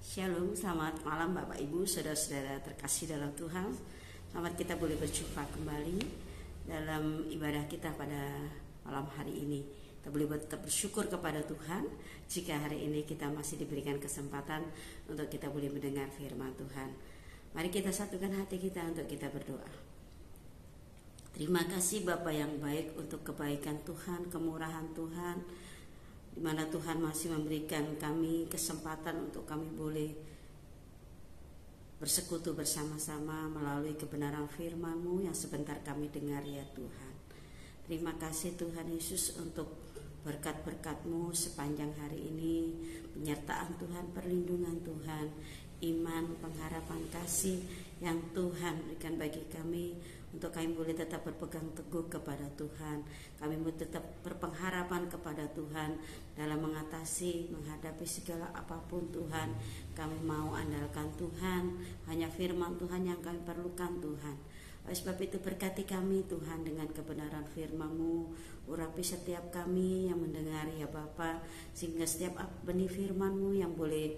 Shalom, selamat malam Bapak Ibu, saudara-saudara terkasih dalam Tuhan. Selamat kita boleh berjumpa kembali dalam ibadah kita pada malam hari ini. Kita boleh tetap bersyukur kepada Tuhan jika hari ini kita masih diberikan kesempatan untuk kita boleh mendengar firman Tuhan. Mari kita satukan hati kita untuk kita berdoa. Terima kasih Bapa yang baik untuk kebaikan Tuhan, kemurahan Tuhan, di mana Tuhan masih memberikan kami kesempatan untuk kami boleh bersekutu bersama-sama melalui kebenaran firman-Mu yang sebentar kami dengar ya Tuhan. Terima kasih Tuhan Yesus untuk berkat-berkat-Mu sepanjang hari ini, penyertaan Tuhan, perlindungan Tuhan, iman, pengharapan kasih yang Tuhan berikan bagi kami, untuk kami boleh tetap berpegang teguh kepada Tuhan. Kami boleh tetap berpengharapan kepada Tuhan dalam menghadapi segala apapun Tuhan. Kami mau andalkan Tuhan, hanya firman Tuhan yang kami perlukan Tuhan. Oleh sebab itu berkati kami Tuhan dengan kebenaran firman-Mu. Urapi setiap kami yang mendengar ya Bapa, sehingga setiap benih firman-Mu yang boleh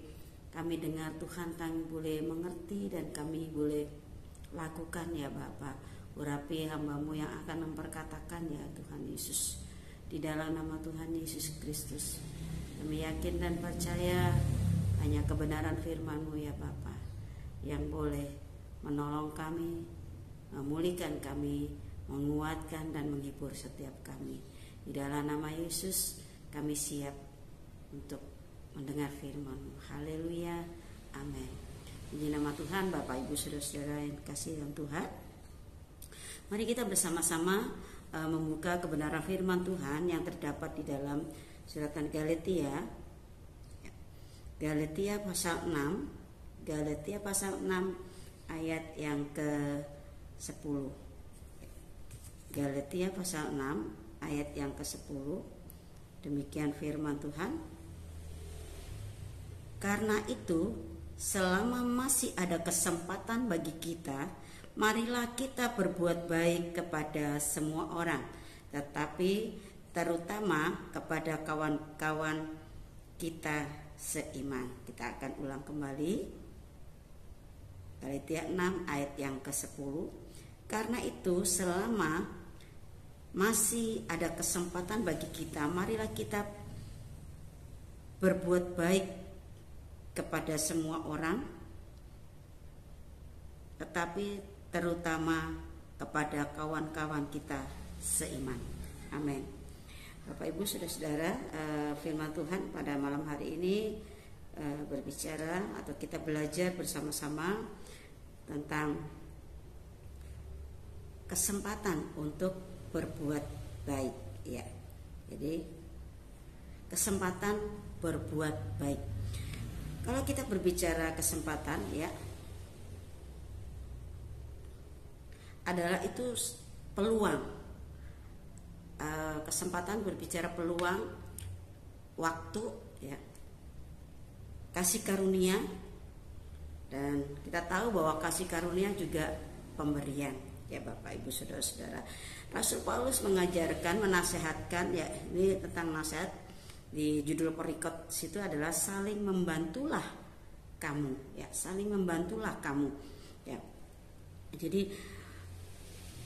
kami dengar Tuhan, kami boleh mengerti dan kami boleh lakukan ya Bapa. Urapi hamba-Mu yang akan memperkatakan ya Tuhan Yesus. Di dalam nama Tuhan Yesus Kristus kami yakin dan percaya hanya kebenaran firman-Mu ya Bapa yang boleh menolong kami, memulihkan kami, menguatkan dan menghibur setiap kami. Di dalam nama Yesus kami siap untuk mendengar firman-Mu. Haleluya, amin. Di nama Tuhan, Bapak Ibu saudara-saudara yang kasih dalam Tuhan, mari kita bersama-sama membuka kebenaran firman Tuhan yang terdapat di dalam suratan Galatia. Galatia pasal 6, Galatia pasal 6 ayat yang ke-10. Galatia pasal 6 ayat yang ke-10. Demikian firman Tuhan. Karena itu, selama masih ada kesempatan bagi kita, marilah kita berbuat baik kepada semua orang, tetapi terutama kepada kawan-kawan kita seiman. Kita akan ulang kembali. Galatia 6 ayat yang ke-10. Karena itu selama masih ada kesempatan bagi kita, marilah kita berbuat baik kepada semua orang, tetapi terutama kepada kawan-kawan kita seiman. Amin. Bapak Ibu saudara-saudara, firman Tuhan pada malam hari ini berbicara atau kita belajar bersama-sama tentang kesempatan untuk berbuat baik ya. Jadi kesempatan berbuat baik. Kalau kita berbicara kesempatan ya, adalah itu peluang. Kesempatan berbicara peluang, waktu ya, kasih karunia, dan kita tahu bahwa kasih karunia juga pemberian ya Bapak Ibu saudara-saudara. Rasul Paulus mengajarkan, menasehatkan ya, ini tentang nasihat di judul perikop situ adalah saling membantulah kamu ya, saling membantulah kamu ya. Jadi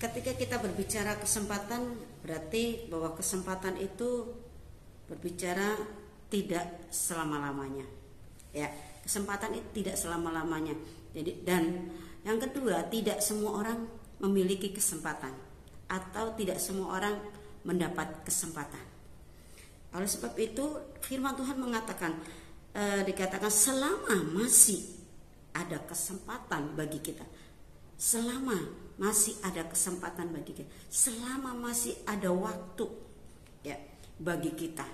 ketika kita berbicara kesempatan, berarti bahwa kesempatan itu berbicara tidak selama-lamanya ya. Kesempatan itu tidak selama-lamanya. Jadi, dan yang kedua, tidak semua orang memiliki kesempatan, atau tidak semua orang mendapat kesempatan. Oleh sebab itu firman Tuhan mengatakan, dikatakan selama masih ada kesempatan bagi kita, selama masih ada kesempatan bagi kita, selama masih ada waktu ya bagi kita,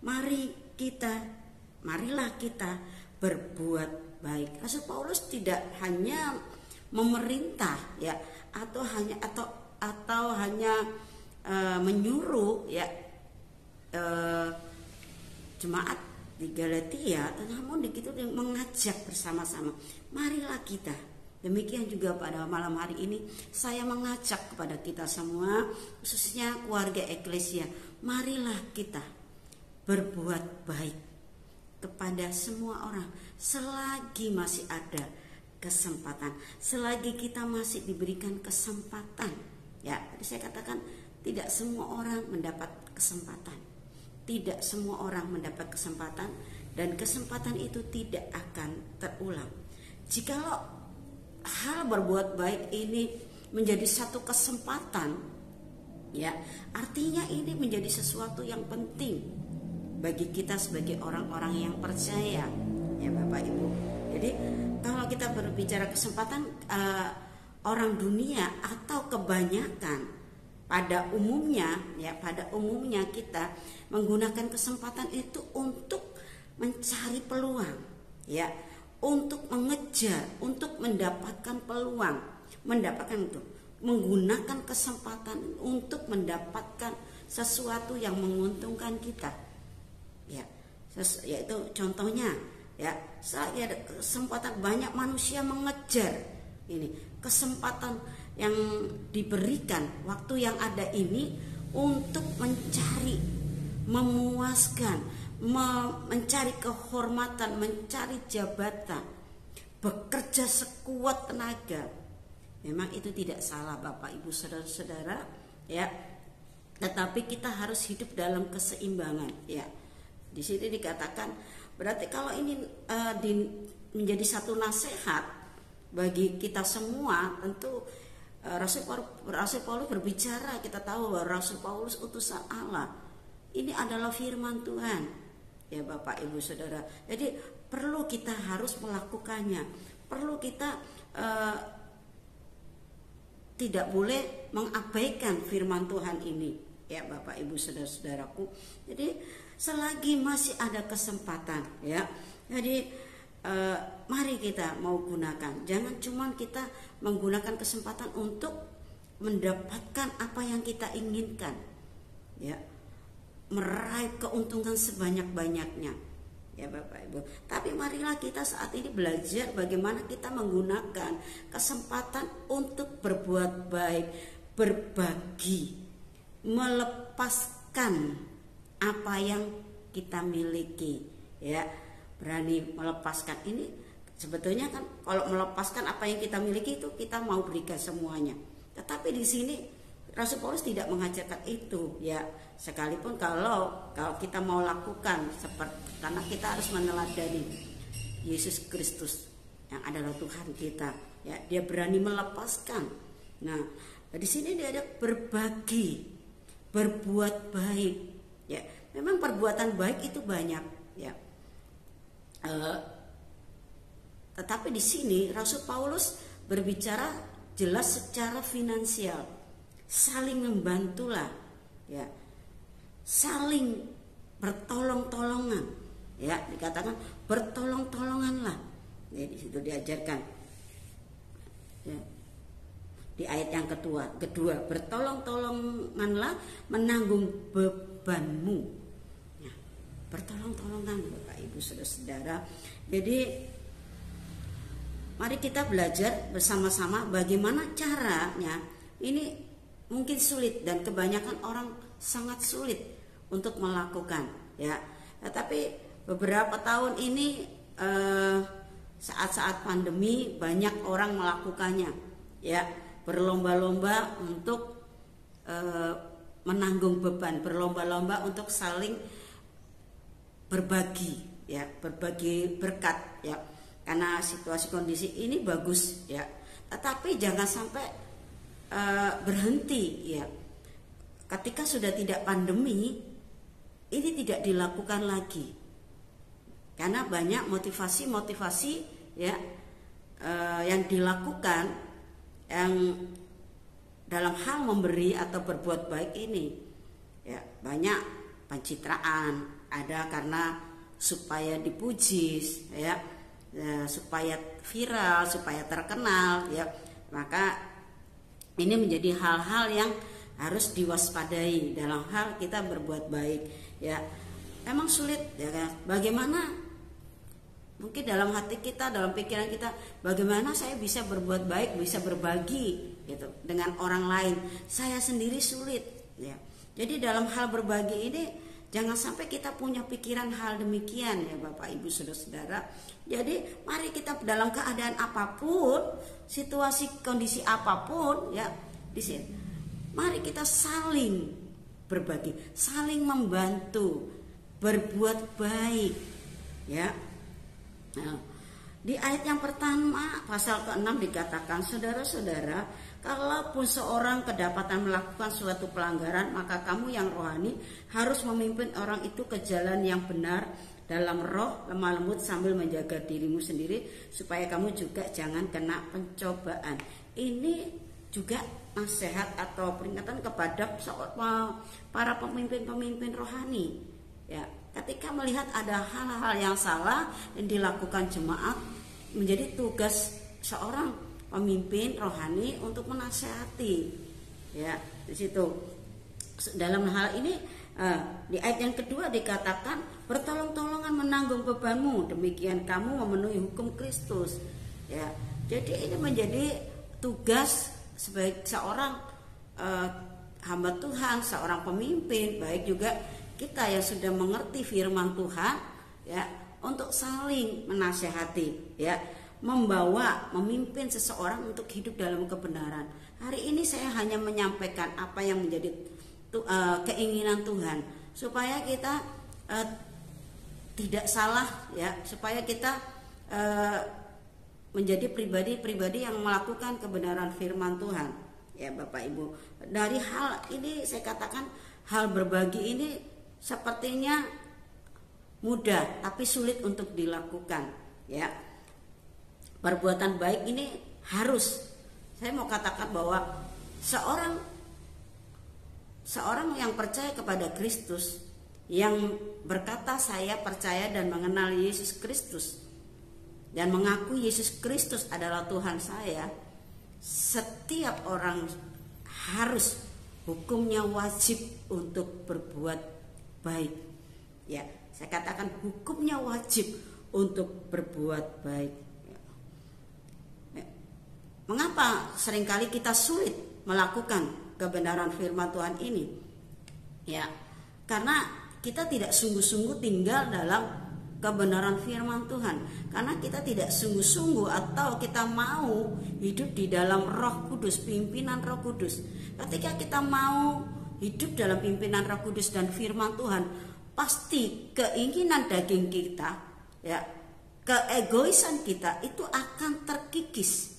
marilah kita berbuat baik. Rasul Paulus tidak hanya memerintah ya, atau hanya menyuruh ya jemaat di Galatia, namun begitu dia mengajak bersama-sama, marilah kita. Demikian juga pada malam hari ini saya mengajak kepada kita semua, khususnya keluarga Eklesia, marilah kita berbuat baik kepada semua orang selagi masih ada kesempatan, selagi kita masih diberikan kesempatan. Ya, tadi saya katakan tidak semua orang mendapat kesempatan. Tidak semua orang mendapat kesempatan, dan kesempatan itu tidak akan terulang. Jikalau hal berbuat baik ini menjadi satu kesempatan, ya, artinya ini menjadi sesuatu yang penting bagi kita sebagai orang-orang yang percaya, ya Bapak Ibu. Jadi kalau kita berbicara kesempatan, orang dunia atau kebanyakan pada umumnya kita menggunakan kesempatan itu untuk mencari peluang, ya, untuk mengejar, untuk mendapatkan peluang, menggunakan kesempatan untuk mendapatkan sesuatu yang menguntungkan kita. Ya, yaitu contohnya, ya, saya ada kesempatan, banyak manusia mengejar ini kesempatan yang diberikan, waktu yang ada ini untuk mencari, memuaskan, mencari kehormatan, mencari jabatan, bekerja sekuat tenaga. Memang itu tidak salah Bapak Ibu saudara-saudara, ya. Tetapi kita harus hidup dalam keseimbangan, ya. Di sini dikatakan, berarti kalau ini menjadi satu nasihat bagi kita semua, tentu Rasul Paulus berbicara, kita tahu bahwa Rasul Paulus utusan Allah. Ini adalah firman Tuhan, ya Bapak Ibu Saudara. Jadi perlu kita harus melakukannya, perlu kita tidak boleh mengabaikan firman Tuhan ini, ya Bapak Ibu Saudara-saudaraku. Jadi selagi masih ada kesempatan, ya, jadi mari kita mau gunakan. Jangan cuma kita menggunakan kesempatan untuk mendapatkan apa yang kita inginkan, ya, meraih keuntungan sebanyak-banyaknya, ya Bapak Ibu. Tapi marilah kita saat ini belajar bagaimana kita menggunakan kesempatan untuk berbuat baik, berbagi, melepaskan apa yang kita miliki, ya, berani melepaskan. Ini sebetulnya kan kalau melepaskan apa yang kita miliki itu kita mau berikan semuanya. Tetapi di sini Rasul Paulus tidak mengajarkan itu, ya. Sekalipun kalau kita mau lakukan seperti, karena kita harus meneladani Yesus Kristus yang adalah Tuhan kita, ya. Dia berani melepaskan. Nah, di sini dia ada berbagi, berbuat baik, ya. Memang perbuatan baik itu banyak, ya. Tetapi di sini Rasul Paulus berbicara jelas secara finansial, saling membantulah, ya, saling bertolong-tolongan, ya, dikatakan bertolong-tolonganlah, ya, di situ diajarkan, ya. Di ayat yang kedua bertolong-tolonganlah menanggung bebanmu. Bertolong-tolongan Bapak Ibu Saudara-saudara. Jadi mari kita belajar bersama-sama bagaimana caranya. Ini mungkin sulit dan kebanyakan orang sangat sulit untuk melakukan, ya. Tetapi beberapa tahun ini saat-saat pandemi banyak orang melakukannya, ya, berlomba-lomba untuk menanggung beban, berlomba-lomba untuk saling berbagi, ya, berbagi berkat, ya, karena situasi kondisi ini bagus, ya. Tetapi jangan sampai berhenti, ya. Ketika sudah tidak pandemi, ini tidak dilakukan lagi, karena banyak motivasi, ya, yang dilakukan yang dalam hal memberi atau berbuat baik ini, ya, banyak pencitraan. Ada karena supaya dipuji, ya, supaya viral, supaya terkenal, ya. Maka ini menjadi hal-hal yang harus diwaspadai dalam hal kita berbuat baik, ya. Emang sulit, ya kan? Bagaimana mungkin dalam hati kita, dalam pikiran kita, bagaimana saya bisa berbuat baik, bisa berbagi gitu dengan orang lain. Saya sendiri sulit, ya. Jadi dalam hal berbagi ini Jangan sampai kita punya pikiran hal demikian ya Bapak Ibu Saudara-saudara. Jadi mari kita dalam keadaan apapun, situasi kondisi apapun ya di sini, mari kita saling berbagi, saling membantu, berbuat baik ya. Nah, di ayat yang pertama pasal ke-6 dikatakan, saudara-saudara, kalaupun seorang kedapatan melakukan suatu pelanggaran, maka kamu yang rohani harus memimpin orang itu ke jalan yang benar dalam roh, lemah lembut sambil menjaga dirimu sendiri supaya kamu juga jangan kena pencobaan. Ini juga nasihat atau peringatan kepada para pemimpin-pemimpin rohani. Ya, ketika melihat ada hal-hal yang salah yang dilakukan jemaat, menjadi tugas seorang pemimpin rohani untuk menasihati. Ya, di situ. Dalam hal ini di ayat yang kedua dikatakan, bertolong-tolongan menanggung bebanmu, demikian kamu memenuhi hukum Kristus. Ya, jadi ini menjadi tugas sebagai seorang hamba Tuhan, seorang pemimpin, baik juga kita yang sudah mengerti firman Tuhan, ya, untuk saling menasihati, ya, memimpin seseorang untuk hidup dalam kebenaran. Hari ini saya hanya menyampaikan apa yang menjadi keinginan Tuhan, supaya kita tidak salah, ya, supaya kita menjadi pribadi-pribadi yang melakukan kebenaran firman Tuhan, ya Bapak Ibu. Dari hal ini saya katakan, hal berbagi ini sepertinya mudah tapi sulit untuk dilakukan, ya. Perbuatan baik ini harus, saya mau katakan bahwa seorang yang percaya kepada Kristus, yang berkata saya percaya dan mengenal Yesus Kristus dan mengakui Yesus Kristus adalah Tuhan saya, setiap orang harus, hukumnya wajib untuk berbuat baik. Ya, saya katakan hukumnya wajib untuk berbuat baik. Mengapa seringkali kita sulit melakukan kebenaran firman Tuhan ini? Ya, karena kita tidak sungguh-sungguh tinggal dalam kebenaran firman Tuhan. Karena kita tidak sungguh-sungguh atau kita mau hidup di dalam Roh Kudus, pimpinan Roh Kudus. Ketika kita mau hidup dalam pimpinan Roh Kudus dan firman Tuhan, pasti keinginan daging kita, ya, keegoisan kita itu akan terkikis.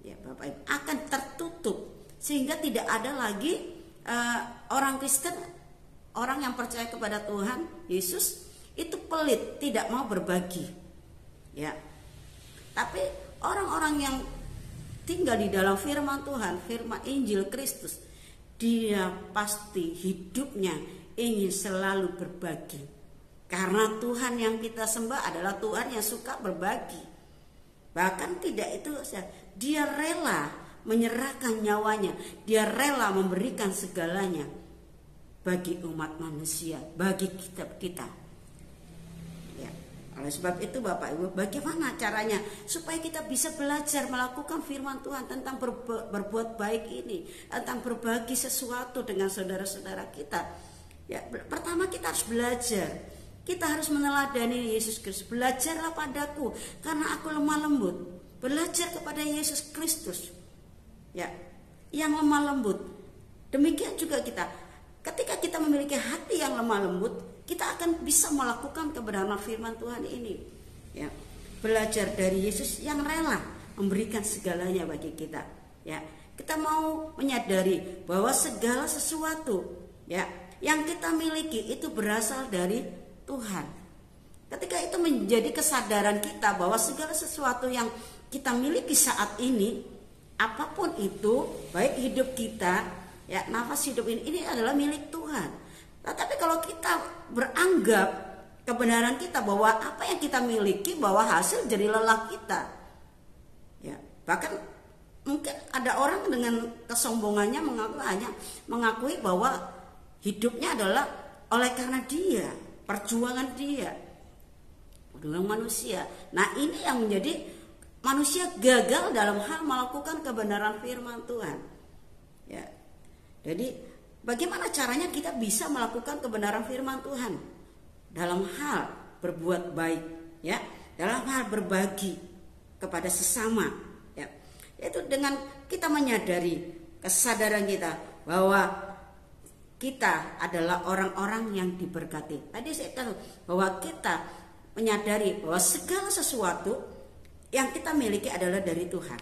Ya Bapak Ibu, akan tertutup, sehingga tidak ada lagi orang Kristen, orang yang percaya kepada Tuhan Yesus itu pelit, tidak mau berbagi, ya. Tapi orang-orang yang tinggal di dalam firman Tuhan, firman Injil Kristus, dia pasti hidupnya ingin selalu berbagi, karena Tuhan yang kita sembah adalah Tuhan yang suka berbagi. Bahkan tidak itu saja, dia rela menyerahkan nyawanya, dia rela memberikan segalanya bagi umat manusia, bagi kita. Ya, oleh sebab itu Bapak Ibu, bagaimana caranya supaya kita bisa belajar melakukan firman Tuhan tentang berbuat baik ini, tentang berbagi sesuatu dengan saudara-saudara kita. Ya, pertama kita harus belajar. Kita harus meneladani Yesus Kristus. Belajarlah padaku karena aku lemah lembut. Belajar kepada Yesus Kristus, ya, yang lemah lembut. Demikian juga kita. Ketika kita memiliki hati yang lemah lembut, kita akan bisa melakukan kebenaran firman Tuhan ini. Ya, belajar dari Yesus yang rela memberikan segalanya bagi kita. Ya, kita mau menyadari bahwa segala sesuatu, ya, yang kita miliki itu berasal dari Tuhan. Ketika itu menjadi kesadaran kita bahwa segala sesuatu yang kita miliki saat ini, apapun itu, baik hidup kita, ya, nafas hidup ini adalah milik Tuhan. Tetapi kalau kita beranggap kebenaran kita bahwa apa yang kita miliki, bahwa hasil jerih lelah kita, ya, bahkan mungkin ada orang dengan kesombongannya mengakui bahwa hidupnya adalah oleh karena dia, perjuangan dia dengan manusia. Nah, ini yang menjadi manusia gagal dalam hal melakukan kebenaran firman Tuhan. Ya. Jadi bagaimana caranya kita bisa melakukan kebenaran firman Tuhan dalam hal berbuat baik, ya, dalam hal berbagi kepada sesama, ya, yaitu dengan kita menyadari kesadaran kita bahwa kita adalah orang-orang yang diberkati. Tadi saya katakan bahwa kita menyadari bahwa segala sesuatu yang kita miliki adalah dari Tuhan.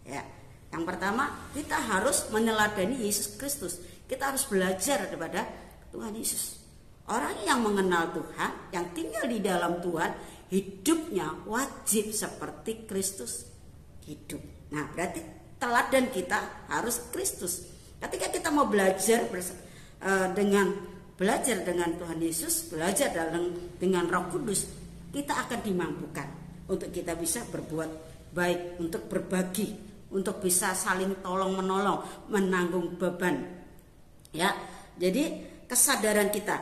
Ya, yang pertama kita harus meneladani Yesus Kristus. Kita harus belajar daripada Tuhan Yesus. Orang yang mengenal Tuhan, yang tinggal di dalam Tuhan, hidupnya wajib seperti Kristus hidup. Nah, berarti teladan kita harus Kristus. Ketika kita mau belajar dengan Tuhan Yesus, belajar dengan Roh Kudus, kita akan dimampukan untuk kita bisa berbuat baik, untuk berbagi, untuk bisa saling tolong menolong, menanggung beban. Ya, jadi kesadaran kita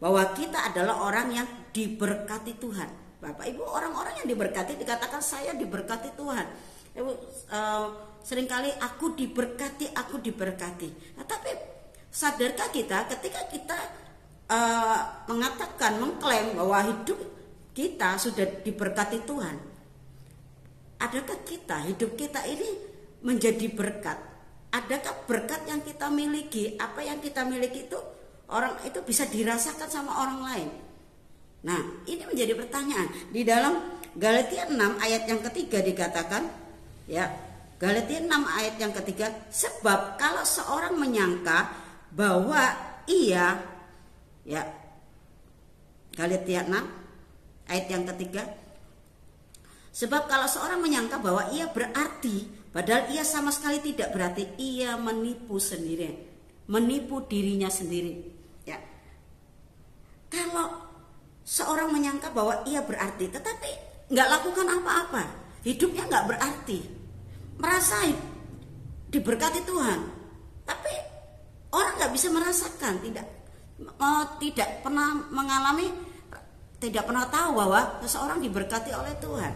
bahwa kita adalah orang yang diberkati Tuhan. Bapak Ibu, orang-orang yang diberkati dikatakan saya diberkati Tuhan. Seringkali aku diberkati. Nah, tapi sadarkah kita ketika kita mengklaim bahwa hidup kita sudah diberkati Tuhan, adakah hidup kita ini menjadi berkat? Adakah berkat yang kita miliki, apa yang kita miliki itu orang itu bisa dirasakan sama orang lain? Nah, ini menjadi pertanyaan. Di dalam Galatia 6 ayat yang ketiga dikatakan, ya, Galatia 6 ayat yang ketiga, sebab kalau seorang menyangka bahwa ia, ya, Galatia 6 ayat yang ketiga, sebab kalau seorang menyangka bahwa ia berarti, padahal ia sama sekali tidak berarti, ia menipu sendiri, menipu dirinya sendiri. Ya, kalau seorang menyangka bahwa ia berarti, tetapi nggak lakukan apa-apa, hidupnya nggak berarti, merasa diberkati Tuhan, tapi orang nggak bisa merasakan, tidak pernah mengalami, tidak pernah tahu bahwa seseorang diberkati oleh Tuhan.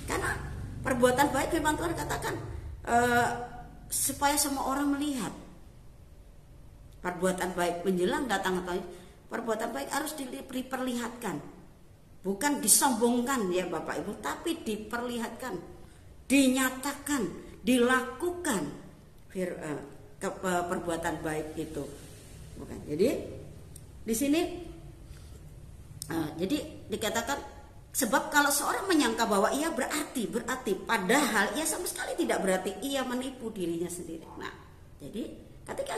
Karena perbuatan baik firman Tuhan katakan supaya semua orang melihat. Perbuatan baik menjelang datang perbuatan baik harus diperlihatkan, bukan disombongkan, ya Bapak Ibu, tapi diperlihatkan, dinyatakan, dilakukan perbuatan baik itu, bukan. Jadi di sini jadi dikatakan sebab kalau seorang menyangka bahwa ia berarti, padahal ia sama sekali tidak berarti, ia menipu dirinya sendiri. Nah, jadi ketika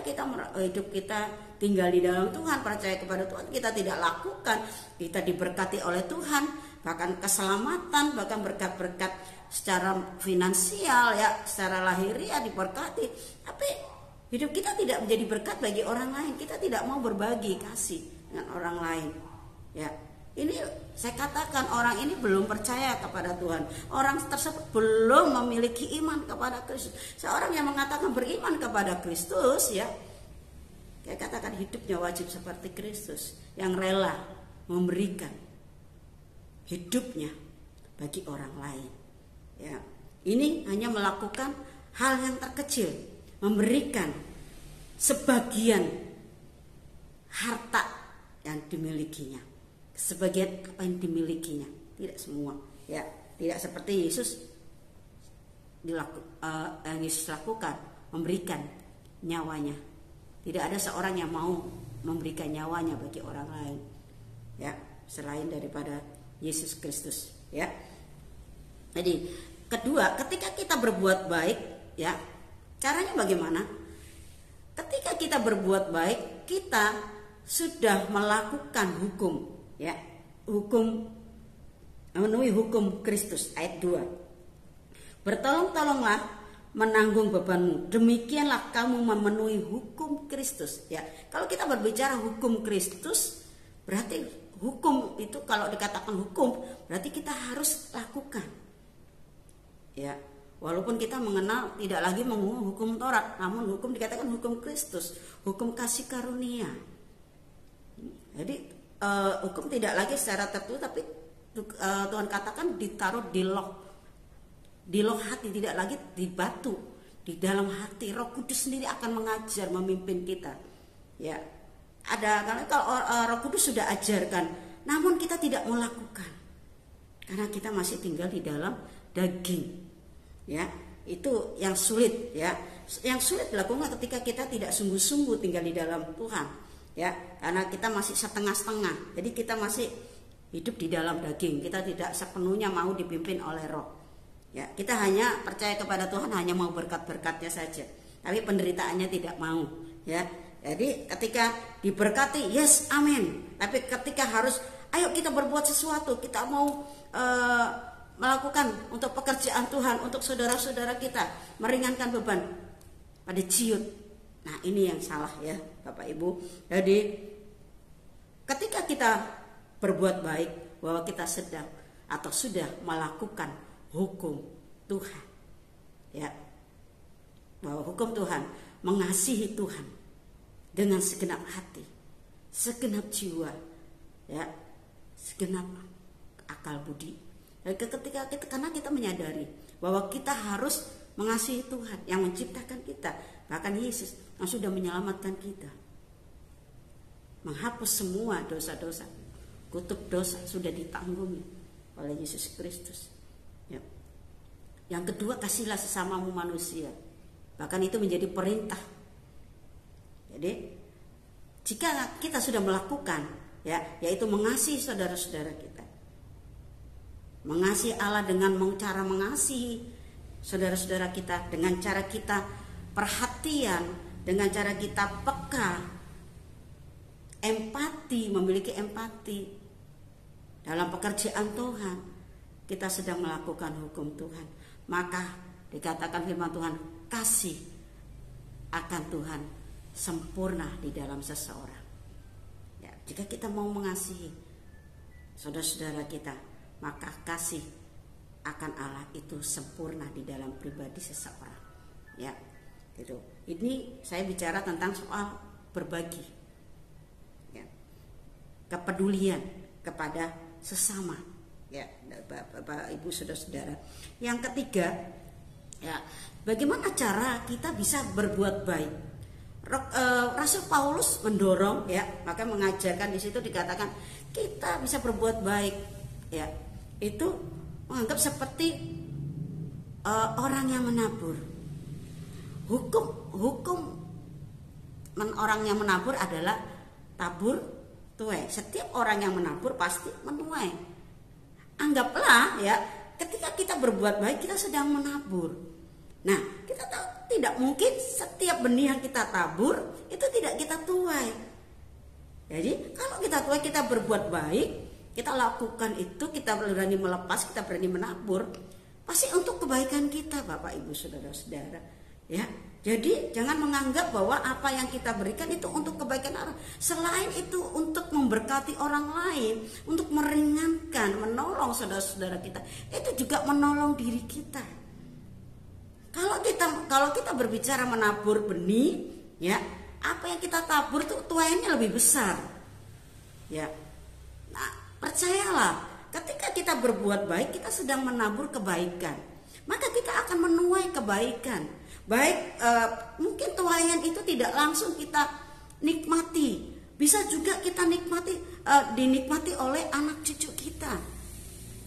hidup kita tinggal di dalam Tuhan, percaya kepada Tuhan, kita tidak lakukan, kita diberkati oleh Tuhan, bahkan keselamatan, bahkan berkat-berkat secara finansial, ya, secara lahiriah diberkati, tapi hidup kita tidak menjadi berkat bagi orang lain. Kita tidak mau berbagi kasih dengan orang lain. Ya, ini saya katakan orang ini belum percaya kepada Tuhan. Orang tersebut belum memiliki iman kepada Kristus. Seorang yang mengatakan beriman kepada Kristus, ya, saya katakan hidupnya wajib seperti Kristus, yang rela memberikan hidupnya bagi orang lain. Ya, ini hanya melakukan hal yang terkecil, memberikan sebagian harta yang dimilikinya, sebagian apa yang dimilikinya, tidak semua, ya, tidak seperti Yesus yang Yesus lakukan, memberikan nyawanya. Tidak ada seorang yang mau memberikan nyawanya bagi orang lain, ya, selain daripada Yesus Kristus, ya. Jadi kedua, ketika kita berbuat baik, ya, caranya bagaimana? Ketika kita berbuat baik, kita sudah melakukan hukum, ya, hukum, memenuhi hukum Kristus. Ayat 2, bertolong-tolonglah menanggung bebanmu, demikianlah kamu memenuhi hukum Kristus. Ya, kalau kita berbicara hukum Kristus, berarti hukum itu, kalau dikatakan hukum, berarti kita harus lakukan. Ya, walaupun kita mengenal tidak lagi mengenal hukum Taurat, namun hukum dikatakan hukum Kristus, hukum kasih karunia. Jadi hukum tidak lagi secara tertulis, tapi Tuhan katakan ditaruh di loh hati, tidak lagi di batu, di dalam hati. Roh Kudus sendiri akan mengajar, memimpin kita. Ya, ada kalau Roh Kudus sudah ajarkan, namun kita tidak melakukan karena kita masih tinggal di dalam daging. Ya, itu yang sulit. Ya, yang sulit dilakukan ketika kita tidak sungguh-sungguh tinggal di dalam Tuhan. Ya, karena kita masih setengah-setengah. Jadi kita masih hidup di dalam daging, kita tidak sepenuhnya mau dipimpin oleh Roh. Ya, kita hanya percaya kepada Tuhan, hanya mau berkat-berkatnya saja, tapi penderitaannya tidak mau. Ya, jadi ketika diberkati, yes, amin. Tapi ketika harus, ayo kita berbuat sesuatu, kita mau melakukan untuk pekerjaan Tuhan, untuk saudara-saudara kita, meringankan beban, pada ciut. Nah, ini yang salah ya, Bapak Ibu. Jadi ketika kita berbuat baik, bahwa kita sedang atau sudah melakukan hukum Tuhan, ya, bahwa hukum Tuhan, mengasihi Tuhan dengan segenap hati, segenap jiwa, ya, segenap akal budi. Dan ketika karena kita menyadari bahwa kita harus mengasihi Tuhan yang menciptakan kita, bahkan Yesus yang sudah menyelamatkan kita, menghapus semua dosa-dosa. Kutub dosa sudah ditanggung oleh Yesus Kristus. Ya. Yang kedua, kasihlah sesamamu manusia. Bahkan itu menjadi perintah. Jadi jika kita sudah melakukan, ya, yaitu mengasihi saudara-saudara kita, mengasihi Allah dengan cara mengasihi saudara-saudara kita, dengan cara kita perhatian, dengan cara kita peka, empati, memiliki empati dalam pekerjaan Tuhan, kita sedang melakukan hukum Tuhan. Maka dikatakan firman Tuhan, kasih akan Tuhan sempurna di dalam seseorang. Ya, jika kita mau mengasihi saudara-saudara kita, maka kasih akan Allah itu sempurna di dalam pribadi seseorang. Ya, gitu. Ini saya bicara tentang soal berbagi, ya, kepedulian kepada sesama, ya, Bapak Ibu saudara-saudara. Yang ketiga, ya, bagaimana cara kita bisa berbuat baik? Rasul Paulus mendorong, ya, maka mengajarkan di situ dikatakan kita bisa berbuat baik, ya, itu menganggap seperti orang yang menabur. Hukum orang yang menabur adalah tabur tuai. Setiap orang yang menabur pasti menuai. Anggaplah, ya, ketika kita berbuat baik kita sedang menabur. Nah, kita tidak mungkin setiap benih yang kita tabur itu tidak kita tuai. Jadi kalau kita tuai, kita berbuat baik, kita lakukan itu, kita berani melepas, kita berani menabur, pasti untuk kebaikan kita, Bapak Ibu saudara-saudara. Ya, jadi jangan menganggap bahwa apa yang kita berikan itu untuk kebaikan orang. Selain itu untuk memberkati orang lain, untuk meringankan, menolong saudara-saudara kita, itu juga menolong diri kita. Kalau kita berbicara menabur benih, ya, apa yang kita tabur itu tuainya lebih besar. Ya. Nah, percayalah, ketika kita berbuat baik, kita sedang menabur kebaikan. Maka kita akan menuai kebaikan. Baik, mungkin tuaian itu tidak langsung kita nikmati, bisa juga kita nikmati, dinikmati oleh anak cucu kita.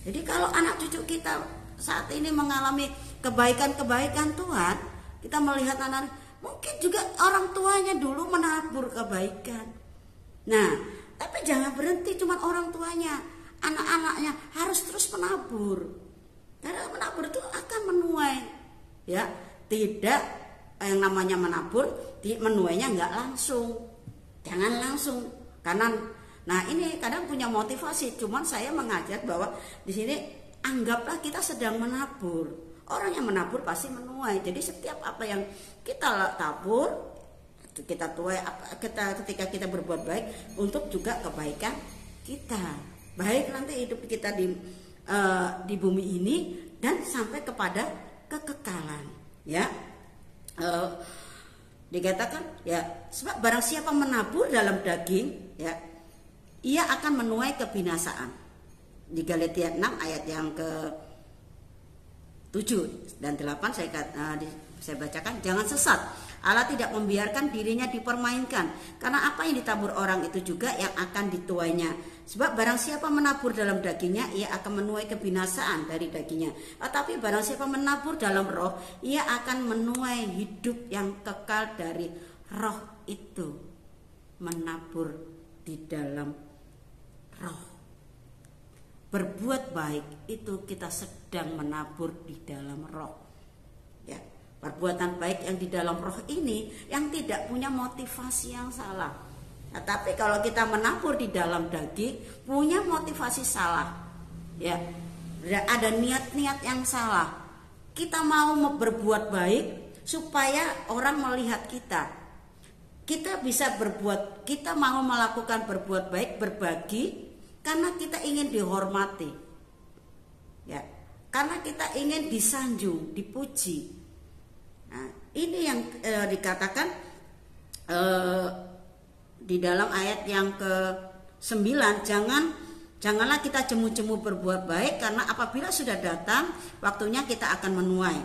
Jadi kalau anak cucu kita saat ini mengalami kebaikan-kebaikan Tuhan, kita melihat anak, mungkin juga orang tuanya dulu menabur kebaikan. Nah, tapi jangan berhenti cuma orang tuanya, anak-anaknya harus terus menabur. Karena menabur itu akan menuai, ya. Tidak, yang namanya menabur, menuainya nggak langsung. Jangan langsung. Karena, nah ini kadang punya motivasi. Cuman saya mengajar bahwa di sini anggaplah kita sedang menabur. Orang yang menabur pasti menuai. Jadi setiap apa yang kita tabur, kita tuai. Ketika kita berbuat baik untuk juga kebaikan kita. Baik nanti hidup kita di bumi ini dan sampai kepada kekekalan. Ya, dikatakan, ya, sebab barang siapa menabur dalam daging, ya, ia akan menuai kebinasaan. Di Galatia 6 ayat yang 7 dan 8 saya bacakan, jangan sesat. Allah tidak membiarkan dirinya dipermainkan, karena apa yang ditabur orang itu juga yang akan dituainya. Sebab barang siapa menabur dalam dagingnya, ia akan menuai kebinasaan dari dagingnya. Tetapi barang siapa menabur dalam roh, ia akan menuai hidup yang kekal dari roh itu. Menabur di dalam roh. Berbuat baik itu kita sedang menabur di dalam roh. Ya, perbuatan baik yang di dalam roh ini yang tidak punya motivasi yang salah. Nah, tapi kalau kita menabur di dalam daging, punya motivasi salah. Ya, ada niat-niat yang salah. Kita mau berbuat baik supaya orang melihat kita. Kita bisa berbuat, kita mau melakukan berbuat baik, berbagi karena kita ingin dihormati, ya, karena kita ingin disanjung, dipuji. Nah, ini yang dikatakan di dalam ayat yang ke-9, janganlah kita jemu-jemu berbuat baik, karena apabila sudah datang waktunya kita akan menuai.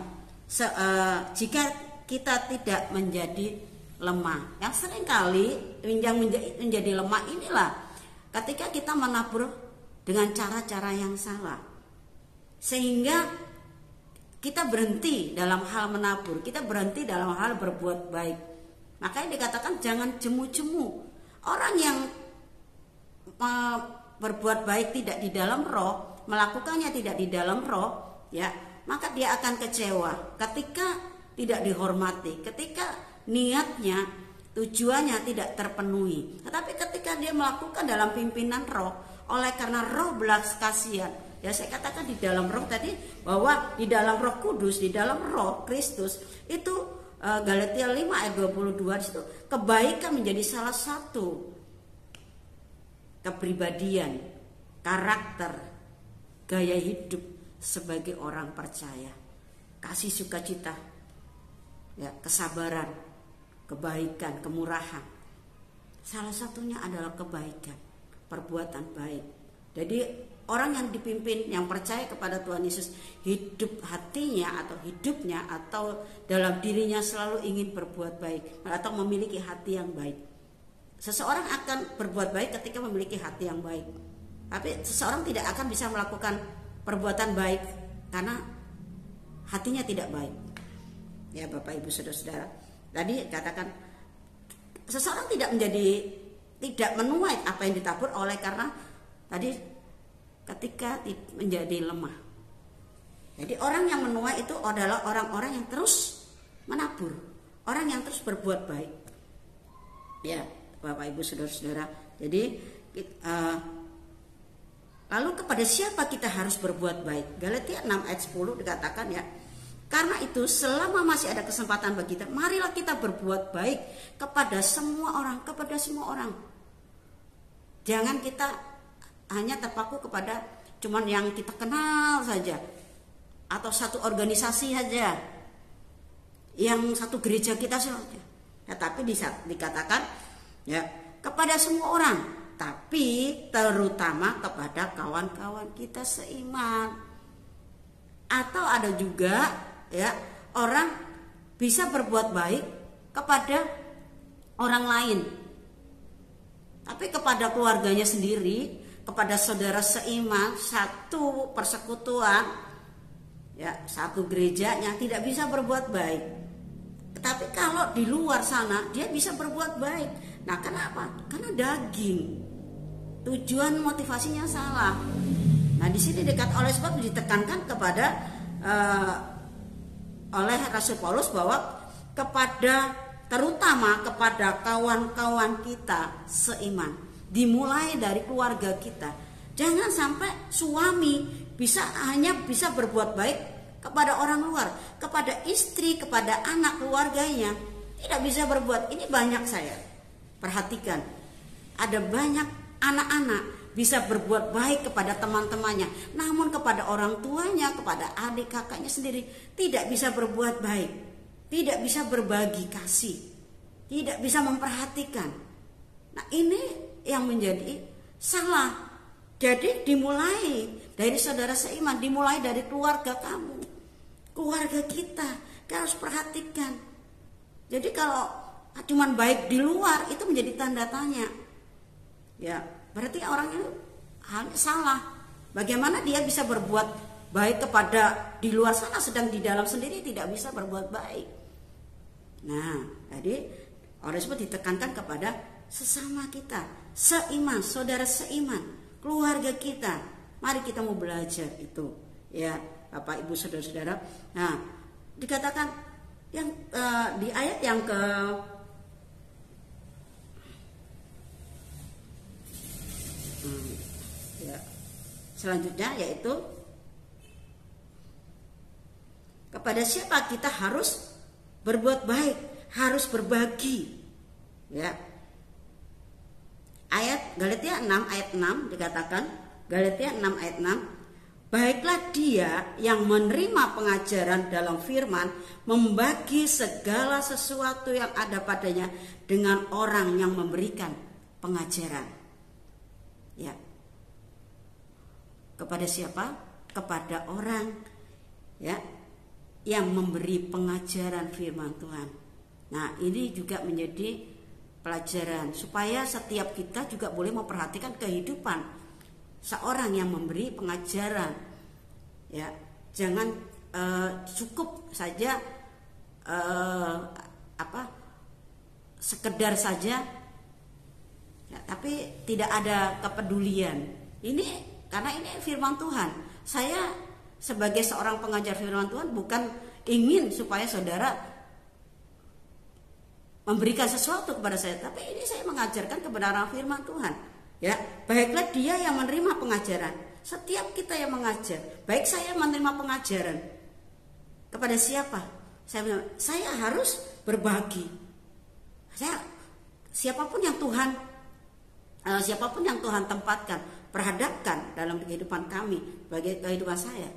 Jika kita tidak menjadi lemah, yang seringkali yang menjadi lemah inilah ketika kita menabur dengan cara-cara yang salah, sehingga kita berhenti dalam hal menabur, kita berhenti dalam hal berbuat baik. Makanya dikatakan jangan jemu-jemu. Orang yang berbuat baik tidak di dalam roh, melakukannya tidak di dalam roh, ya, maka dia akan kecewa ketika tidak dihormati, ketika niatnya, tujuannya tidak terpenuhi. Tetapi ketika dia melakukan dalam pimpinan roh, oleh karena roh belas kasihan, ya saya katakan di dalam roh tadi, bahwa di dalam Roh Kudus, di dalam Roh Kristus itu, Galatia 5 ayat 22 di situ, kebaikan menjadi salah satu kepribadian, karakter, gaya hidup sebagai orang percaya. Kasih sukacita, ya, kesabaran, kebaikan, kemurahan. Salah satunya adalah kebaikan, perbuatan baik. Jadi orang yang dipimpin, yang percaya kepada Tuhan Yesus, hidup hatinya atau hidupnya atau dalam dirinya selalu ingin berbuat baik atau memiliki hati yang baik. Seseorang akan berbuat baik ketika memiliki hati yang baik. Tapi seseorang tidak akan bisa melakukan perbuatan baik karena hatinya tidak baik. Ya Bapak Ibu Saudara-saudara, tadi katakan seseorang tidak menuai apa yang ditabur oleh karena tadi ketika menjadi lemah. Jadi orang yang menuai itu adalah orang-orang yang terus menabur, orang yang terus berbuat baik. Ya Bapak Ibu Saudara-saudara, jadi lalu kepada siapa kita harus berbuat baik? Galatia 6 ayat 10 dikatakan, ya, karena itu selama masih ada kesempatan bagi kita, marilah kita berbuat baik kepada semua orang, Jangan kita hanya terpaku kepada cuman yang kita kenal saja, atau satu organisasi saja, yang satu gereja kita saja. Ya, tapi dikatakan, ya, kepada semua orang, tapi terutama kepada kawan-kawan kita seiman. Atau ada juga, ya, orang bisa berbuat baik kepada orang lain, tapi kepada keluarganya sendiri, kepada saudara seiman, satu persekutuan, ya, satu gerejanya tidak bisa berbuat baik. Tetapi kalau di luar sana dia bisa berbuat baik. Nah, kenapa? Karena daging. Tujuan motivasinya salah. Nah, di sini oleh sebab ditekankan kepada oleh Rasul Paulus bahwa terutama kepada kawan-kawan kita seiman, dimulai dari keluarga kita. Jangan sampai suami hanya bisa berbuat baik kepada orang luar, kepada istri, kepada anak keluarganya tidak bisa berbuat. Ini banyak saya perhatikan, ada banyak anak-anak bisa berbuat baik kepada teman-temannya, namun kepada orang tuanya, kepada adik kakaknya sendiri tidak bisa berbuat baik, tidak bisa berbagi kasih, tidak bisa memperhatikan. Nah, ini yang menjadi salah. Jadi dimulai dari saudara seiman, dimulai dari keluarga kamu. keluarga kita harus perhatikan. Jadi kalau cuman baik di luar itu menjadi tanda tanya. Ya, berarti orang itu salah. Bagaimana dia bisa berbuat baik kepada di luar sana sedang di dalam sendiri tidak bisa berbuat baik. Nah, jadi oleh sebab ditekankan kepada sesama kita, seiman, saudara seiman, keluarga kita. Mari kita mau belajar itu, ya, Bapak Ibu saudara-saudara. Nah, dikatakan yang di ayat yang ke ya, selanjutnya yaitu kepada siapa kita harus berbuat baik, harus berbagi. Ya. Ayat Galatia 6 ayat 6 dikatakan, Galatia 6 ayat 6, baiklah dia yang menerima pengajaran dalam firman membagi segala sesuatu yang ada padanya dengan orang yang memberikan pengajaran. Ya. Kepada siapa? Kepada orang, ya, yang memberi pengajaran firman Tuhan. Nah, ini juga menjadi pelajaran supaya setiap kita juga boleh memperhatikan kehidupan seorang yang memberi pengajaran. Ya, jangan cukup saja sekedar saja, ya, tapi tidak ada kepedulian. Ini karena ini firman Tuhan. Saya sebagai seorang pengajar firman Tuhan bukan ingin supaya saudara memberikan sesuatu kepada saya, tapi ini saya mengajarkan kebenaran firman Tuhan. Ya, baiklah dia yang menerima pengajaran. Setiap kita yang mengajar, baik saya menerima pengajaran kepada siapa? Saya harus berbagi. Siapapun yang Tuhan tempatkan, perhadapkan dalam kehidupan kami, bagi kehidupan saya,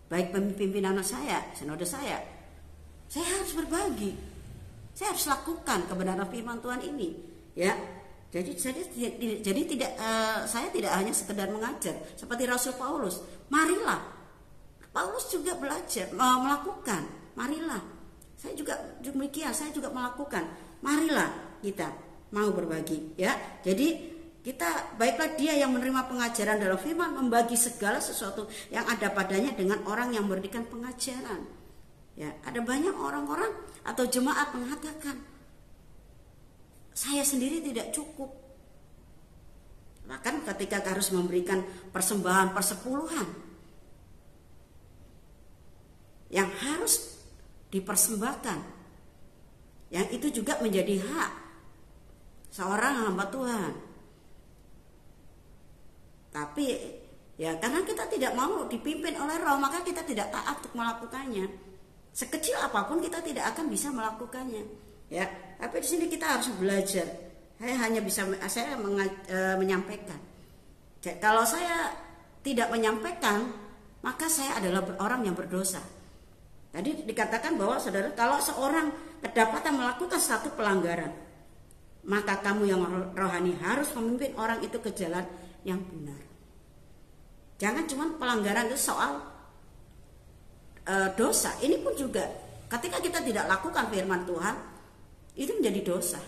baik pimpinan saya, sinode saya harus berbagi. Saya harus lakukan kebenaran firman Tuhan ini, ya. Jadi tidak, saya tidak hanya sekedar mengajar seperti Rasul Paulus. Marilah, Paulus juga belajar melakukan. Marilah, saya juga demikian. Saya juga melakukan. Marilah kita mau berbagi, ya. Jadi kita, baiklah dia yang menerima pengajaran dalam firman membagi segala sesuatu yang ada padanya dengan orang yang memberikan pengajaran. Ya, ada banyak orang-orang atau jemaat mengatakan, saya sendiri tidak cukup. Bahkan ketika harus memberikan persembahan persepuluhan yang harus dipersembahkan, yang itu juga menjadi hak seorang hamba Tuhan. Tapi ya karena kita tidak mau dipimpin oleh Roh, maka kita tidak taat untuk melakukannya. Sekecil apapun kita tidak akan bisa melakukannya. Ya, tapi di sini kita harus belajar. Saya hanya bisa menyampaikan. Jadi, kalau saya tidak menyampaikan, maka saya adalah orang yang berdosa. Tadi dikatakan bahwa saudara, kalau seorang kedapatan melakukan satu pelanggaran, maka kamu yang rohani harus memimpin orang itu ke jalan yang benar. Jangan cuma pelanggaran itu soal dosa. Ini pun juga ketika kita tidak lakukan firman Tuhan, itu menjadi dosa.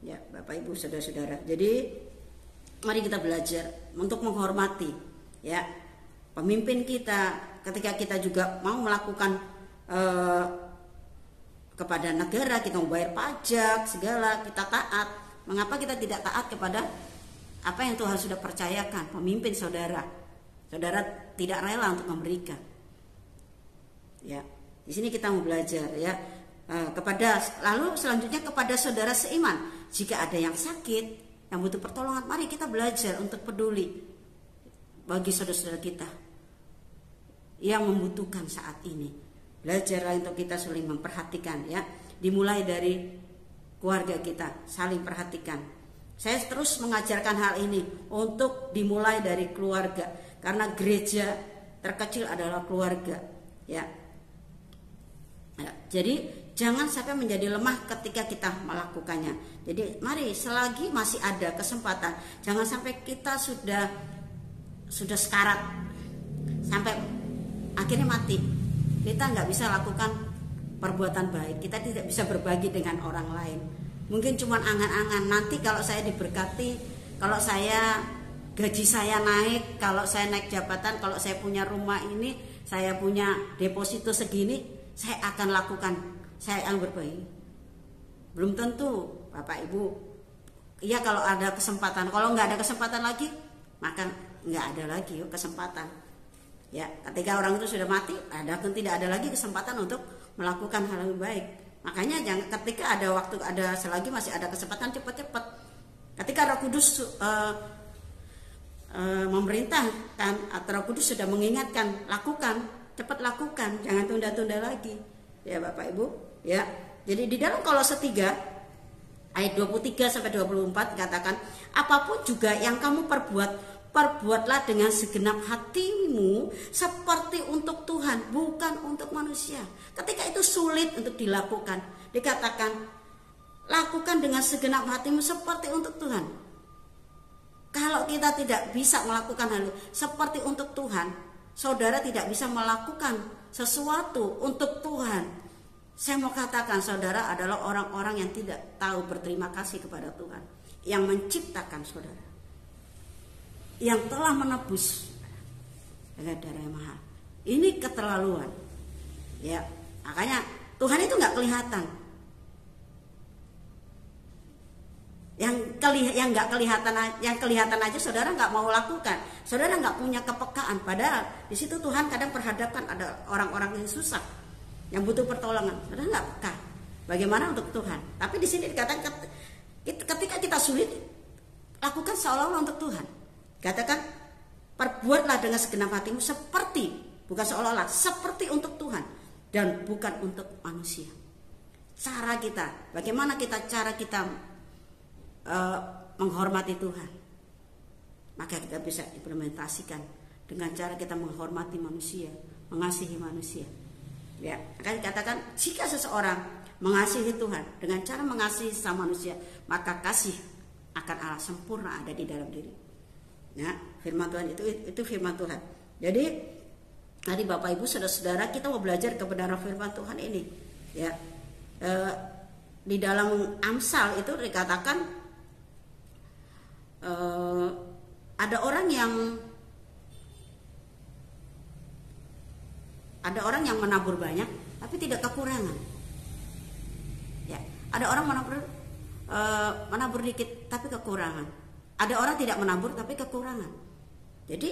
Ya, Bapak Ibu saudara-saudara. Jadi mari kita belajar untuk menghormati, ya, pemimpin kita. Ketika kita juga mau melakukan kepada negara, kita mau bayar pajak segala, kita taat. Mengapa kita tidak taat kepada apa yang Tuhan sudah percayakan, pemimpin saudara? Saudara tidak rela untuk memberikan. Ya, di sini kita mau belajar, ya. Lalu selanjutnya kepada saudara seiman, jika ada yang sakit, yang butuh pertolongan, mari kita belajar untuk peduli bagi saudara-saudara kita yang membutuhkan saat ini. Belajarlah untuk kita saling memperhatikan, ya. Dimulai dari keluarga kita, saling perhatikan. Saya terus mengajarkan hal ini untuk dimulai dari keluarga, karena gereja terkecil adalah keluarga, ya. Jadi jangan sampai menjadi lemah ketika kita melakukannya. Jadi mari selagi masih ada kesempatan, jangan sampai kita sudah sekarat sampai akhirnya mati. kita nggak bisa lakukan perbuatan baik, kita tidak bisa berbagi dengan orang lain. Mungkin cuma angan-angan, nanti kalau saya diberkati, kalau saya gaji saya naik, kalau saya naik jabatan, kalau saya punya rumah ini, saya punya deposito segini, saya akan lakukan, saya akan berbagi. Belum tentu Bapak Ibu. Iya kalau ada kesempatan, kalau nggak ada kesempatan lagi, maka nggak ada lagi kesempatan. Ya, ketika orang itu sudah mati, tidak ada lagi kesempatan untuk melakukan hal yang baik. Makanya jangan, ketika ada waktu, selagi masih ada kesempatan, cepat-cepat. Ketika Roh Kudus memerintahkan atau Roh Kudus sudah mengingatkan, lakukan, cepat lakukan, jangan tunda-tunda lagi. Ya Bapak Ibu, ya. Jadi di dalam Kolose 3 ayat 23 sampai 24 katakan, apapun juga yang kamu perbuatlah dengan segenap hatimu seperti untuk Tuhan, bukan untuk manusia. Ketika itu sulit untuk dilakukan, dikatakan lakukan dengan segenap hatimu seperti untuk Tuhan. Kalau kita tidak bisa melakukan hal seperti untuk Tuhan, saudara tidak bisa melakukan sesuatu untuk Tuhan. Saya mau katakan saudara adalah orang-orang yang tidak tahu berterima kasih kepada Tuhan yang menciptakan saudara, yang telah menebus dengan darah yang mahal. Ini keterlaluan. Ya, makanya Tuhan itu nggak kelihatan. Yang nggak kelihatan, yang kelihatan aja saudara nggak mau lakukan. Saudara nggak punya kepekaan. Padahal di situ Tuhan kadang perhadapkan ada orang-orang yang susah, yang butuh pertolongan. Saudara nggak peka. Bagaimana untuk Tuhan? Tapi di sini dikatakan ketika kita sulit, lakukan seolah-olah untuk Tuhan. Katakan, perbuatlah dengan segenap hatimu seperti, bukan seolah-olah, seperti untuk Tuhan dan bukan untuk manusia. Cara kita, bagaimana cara kita menghormati Tuhan, maka kita bisa implementasikan dengan cara kita menghormati manusia, mengasihi manusia. Ya, akan dikatakan jika seseorang mengasihi Tuhan dengan cara mengasihi sama manusia, maka kasih akan Allah sempurna ada di dalam diri. Ya, firman Tuhan itu firman Tuhan. Jadi tadi Bapak Ibu saudara-saudara, kita mau belajar kebenaran firman Tuhan ini. Ya, di dalam Amsal itu dikatakan ada orang yang menabur banyak tapi tidak kekurangan. Ya, ada orang menabur dikit tapi kekurangan. Ada orang tidak menabur tapi kekurangan. Jadi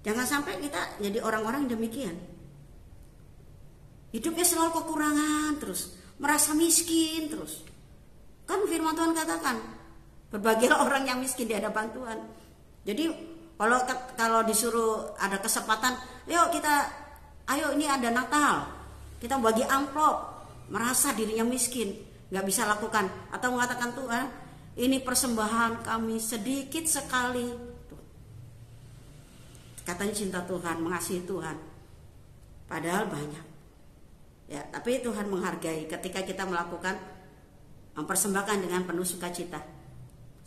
jangan sampai kita jadi orang-orang demikian. Hidupnya selalu kekurangan terus, merasa miskin terus. Kan firman Tuhan katakan, berbahagialah orang yang miskin di hadapan Tuhan. Jadi kalau disuruh ada kesempatan, ayo ini ada Natal, kita bagi amplop, merasa dirinya miskin, nggak bisa lakukan, atau mengatakan Tuhan, ini persembahan kami sedikit sekali. Katanya cinta Tuhan, mengasihi Tuhan, padahal banyak. Ya, tapi Tuhan menghargai ketika kita mempersembahkan dengan penuh sukacita.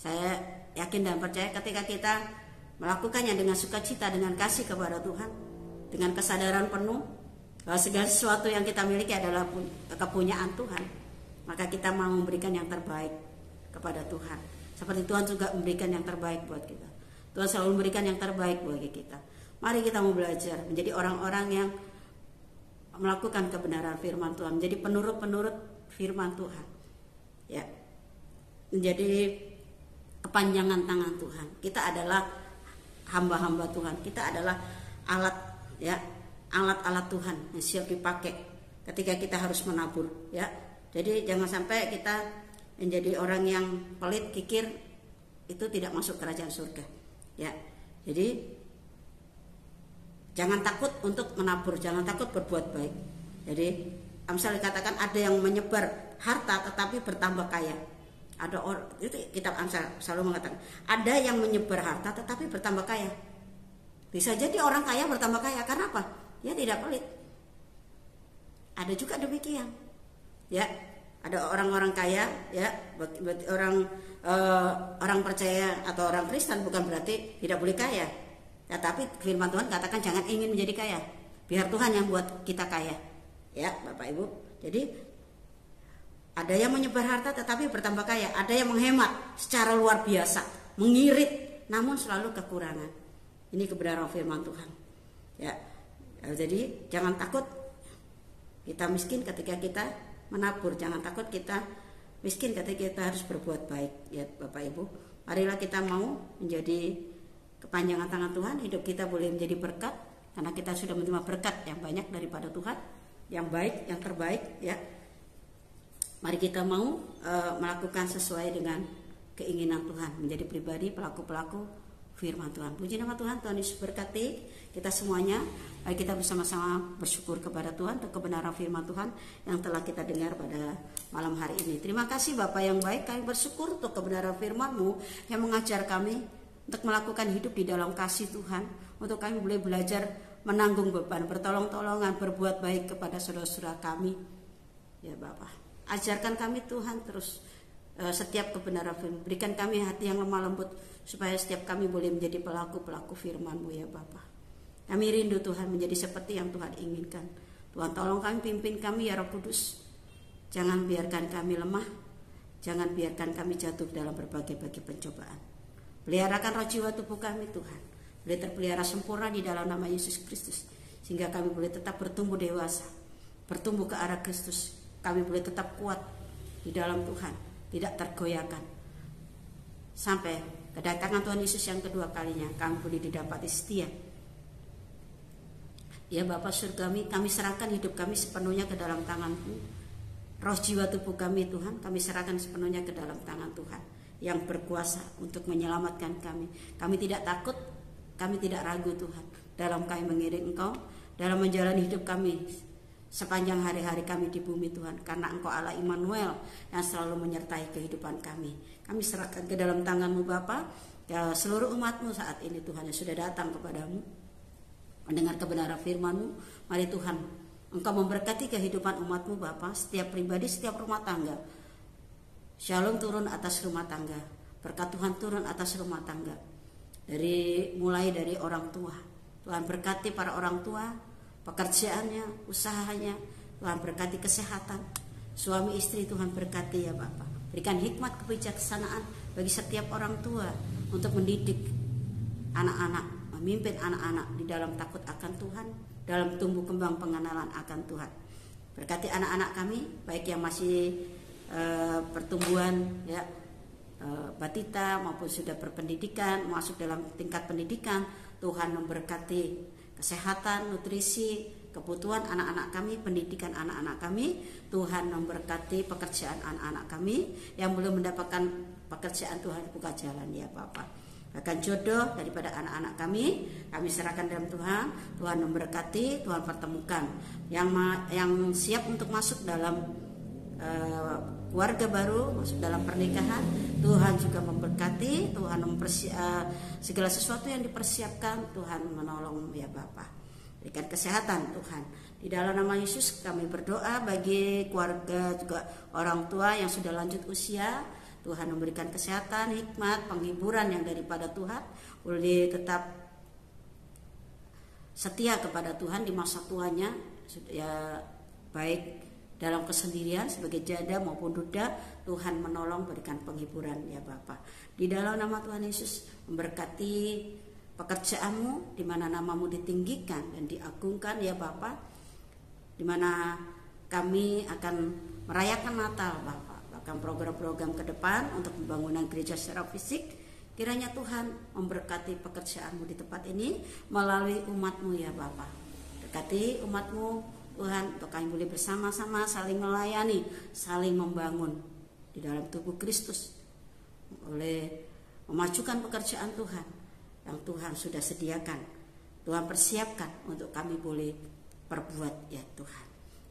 Saya yakin dan percaya ketika kita melakukannya dengan sukacita, dengan kasih kepada Tuhan, dengan kesadaran penuh bahwa segala sesuatu yang kita miliki adalah kepunyaan Tuhan, maka kita mau memberikan yang terbaik kepada Tuhan. Seperti Tuhan juga memberikan yang terbaik buat kita. Tuhan selalu memberikan yang terbaik bagi kita. Mari kita mau belajar menjadi orang-orang yang melakukan kebenaran firman Tuhan, menjadi penurut-penurut firman Tuhan. Ya. Menjadi kepanjangan tangan Tuhan. Kita adalah hamba-hamba Tuhan. Kita adalah alat-alat Tuhan yang siap dipakai ketika kita harus menabur, ya. Jadi jangan sampai kita menjadi orang yang pelit, kikir, itu tidak masuk kerajaan surga. Ya. Jadi jangan takut untuk menabur, jangan takut berbuat baik. Jadi Amsal dikatakan ada yang menyebar harta tetapi bertambah kaya. Ada orang, itu kitab Amsal selalu mengatakan ada yang menyebar harta tetapi bertambah kaya. Bisa jadi orang kaya bertambah kaya karena apa? Ya tidak pelit. Ada juga demikian. Ya, ada orang-orang kaya, ya, orang percaya atau orang Kristen bukan berarti tidak boleh kaya. Ya, tapi firman Tuhan katakan jangan ingin menjadi kaya. Biar Tuhan yang buat kita kaya. Ya, Bapak Ibu. Jadi ada yang menyebar harta tetapi bertambah kaya, ada yang menghemat secara luar biasa, mengirit namun selalu kekurangan. Ini kebenaran firman Tuhan. Ya. Jadi jangan takut kita miskin ketika kita menabur, jangan takut kita miskin ketika kita harus berbuat baik. Ya, Bapak Ibu, marilah kita mau menjadi kepanjangan tangan Tuhan, hidup kita boleh menjadi berkat karena kita sudah menerima berkat yang banyak daripada Tuhan, yang baik, yang terbaik, ya. Mari kita mau melakukan sesuai dengan keinginan Tuhan, menjadi pribadi pelaku-pelaku firman Tuhan. Puji nama Tuhan, Tuhan Yesus berkati kita semuanya. Mari kita bersama-sama bersyukur kepada Tuhan untuk kebenaran firman Tuhan yang telah kita dengar pada malam hari ini. Terima kasih Bapa yang baik, kami bersyukur untuk kebenaran firman-Mu yang mengajar kami untuk melakukan hidup di dalam kasih Tuhan, untuk kami boleh belajar menanggung beban, bertolong-tolongan, berbuat baik kepada saudara-saudara kami. Ya Bapa, ajarkan kami Tuhan terus setiap kebenaran firman. Berikan kami hati yang lemah lembut supaya setiap kami boleh menjadi pelaku-pelaku firman-Mu ya Bapa. Kami rindu Tuhan menjadi seperti yang Tuhan inginkan. Tuhan tolong kami, pimpin kami ya Roh Kudus. Jangan biarkan kami lemah, jangan biarkan kami jatuh dalam berbagai-bagai pencobaan. Peliharakan roh jiwa tubuh kami Tuhan, boleh terpelihara sempurna di dalam nama Yesus Kristus, sehingga kami boleh tetap bertumbuh dewasa, bertumbuh ke arah Kristus. Kami boleh tetap kuat di dalam Tuhan, tidak tergoyahkan sampai kedatangan Tuhan Yesus yang kedua kalinya. Kami boleh didapati setia. Ya Bapa surgawi, kami serahkan hidup kami sepenuhnya ke dalam tangan-Mu. Roh jiwa tubuh kami Tuhan, kami serahkan sepenuhnya ke dalam tangan Tuhan yang berkuasa untuk menyelamatkan kami. Kami tidak takut, kami tidak ragu Tuhan dalam kami mengiring Engkau, dalam menjalani hidup kami sepanjang hari-hari kami di bumi Tuhan, karena Engkau Allah Immanuel yang selalu menyertai kehidupan kami. Kami serahkan ke dalam tangan-Mu Bapa, ya, seluruh umat-Mu saat ini Tuhan yang sudah datang kepadamu mendengar kebenaran firman-Mu. Mari Tuhan, Engkau memberkati kehidupan umat-Mu Bapa, setiap pribadi, setiap rumah tangga. Shalom turun atas rumah tangga, berkat Tuhan turun atas rumah tangga, mulai dari orang tua. Tuhan berkati para orang tua, pekerjaannya, usahanya. Tuhan berkati kesehatan, suami istri. Tuhan berkati ya Bapa. Berikan hikmat kebijaksanaan bagi setiap orang tua untuk mendidik anak-anak, memimpin anak-anak di dalam takut akan Tuhan, dalam tumbuh kembang pengenalan akan Tuhan. Berkati anak-anak kami, baik yang masih pertumbuhan ya batita maupun sudah berpendidikan, masuk dalam tingkat pendidikan. Tuhan memberkati kesehatan, nutrisi, kebutuhan anak-anak kami, pendidikan anak-anak kami. Tuhan memberkati pekerjaan anak-anak kami yang belum mendapatkan pekerjaan. Tuhan buka jalan ya Bapak. Bahkan jodoh daripada anak-anak kami serahkan dalam Tuhan. Tuhan memberkati, Tuhan pertemukan yang siap untuk masuk dalam keluarga baru, masuk dalam pernikahan. Tuhan juga memberkati, Tuhan segala sesuatu yang dipersiapkan. Tuhan menolong ya Bapa. Berikan kesehatan Tuhan. Di dalam nama Yesus kami berdoa bagi keluarga juga orang tua yang sudah lanjut usia. Tuhan memberikan kesehatan, hikmat, penghiburan yang daripada Tuhan, boleh tetap setia kepada Tuhan di masa tuanya, ya baik dalam kesendirian sebagai janda maupun duda. Tuhan menolong, berikan penghiburan ya Bapa. Di dalam nama Tuhan Yesus memberkati pekerjaanmu, di mana namamu ditinggikan dan diagungkan ya Bapa, di mana kami akan merayakan Natal Bapa, bahkan program-program ke depan untuk pembangunan gereja secara fisik. Kiranya Tuhan memberkati pekerjaanmu di tempat ini melalui umatmu ya Bapa. Berkati umatmu Tuhan, untuk kami boleh bersama-sama saling melayani, saling membangun di dalam tubuh Kristus, oleh memajukan pekerjaan Tuhan yang Tuhan sudah sediakan, Tuhan persiapkan untuk kami boleh perbuat ya Tuhan.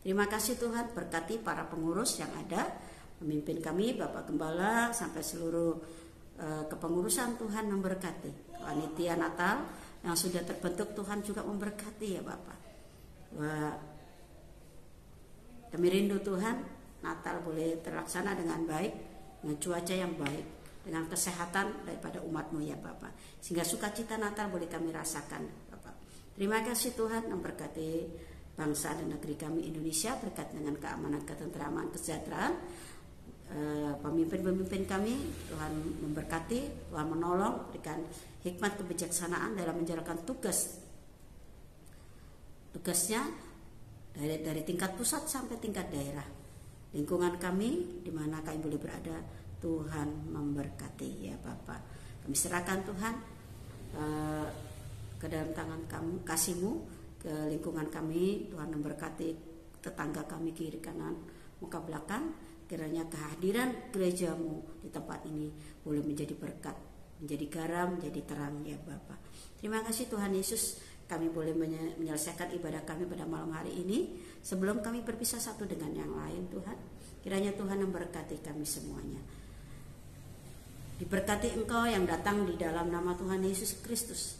Terima kasih Tuhan, berkati para pengurus yang ada, memimpin kami, Bapak Gembala sampai seluruh kepengurusan. Tuhan memberkati panitia Natal yang sudah terbentuk. Tuhan juga memberkati ya Bapak. Kami rindu Tuhan, Natal boleh terlaksana dengan baik, dengan cuaca yang baik, dengan kesehatan daripada umat-Mu ya Bapak. Sehingga sukacita Natal boleh kami rasakan Bapak. Terima kasih Tuhan, memberkati bangsa dan negeri kami Indonesia berkat dengan keamanan, ketentraman, kesejahteraan. Pemimpin-pemimpin kami Tuhan memberkati, Tuhan menolong, berikan hikmat kebijaksanaan dalam menjalankan tugasnya dari tingkat pusat sampai tingkat daerah. Lingkungan kami di mana kami boleh berada, Tuhan memberkati ya Bapa. Kami serahkan Tuhan ke dalam tangan kamu, kasih-Mu, ke lingkungan kami. Tuhan memberkati tetangga kami kiri kanan muka belakang. Kiranya kehadiran gereja-Mu di tempat ini boleh menjadi berkat, menjadi garam, menjadi terang ya Bapa. Terima kasih Tuhan Yesus, kami boleh menyelesaikan ibadah kami pada malam hari ini. Sebelum kami berpisah satu dengan yang lain Tuhan, kiranya Tuhan memberkati kami semuanya. Diberkati Engkau yang datang di dalam nama Tuhan Yesus Kristus.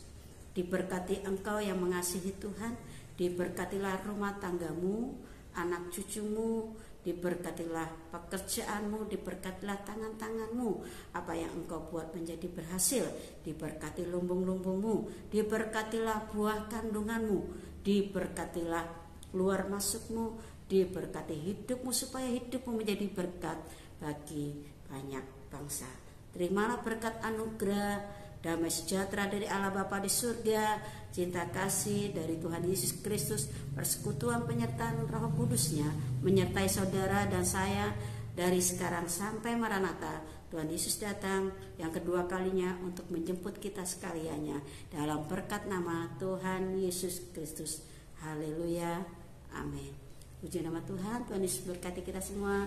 Diberkati Engkau yang mengasihi Tuhan. Diberkatilah rumah tanggamu, anak cucumu. Diberkatilah pekerjaanmu, diberkatilah tangan-tanganmu. Apa yang engkau buat menjadi berhasil. Diberkati lumbung-lumbungmu, diberkatilah buah kandunganmu, diberkatilah keluar masukmu, diberkati hidupmu supaya hidupmu menjadi berkat bagi banyak bangsa. Terimalah berkat anugerah, damai sejahtera dari Allah Bapa di surga, cinta kasih dari Tuhan Yesus Kristus, persekutuan penyertaan Roh Kudus-Nya menyertai saudara dan saya dari sekarang sampai Maranatha. Tuhan Yesus datang yang kedua kalinya untuk menjemput kita sekaliannya dalam berkat nama Tuhan Yesus Kristus. Haleluya, amin. Puji nama Tuhan. Tuhan Yesus berkati kita semua.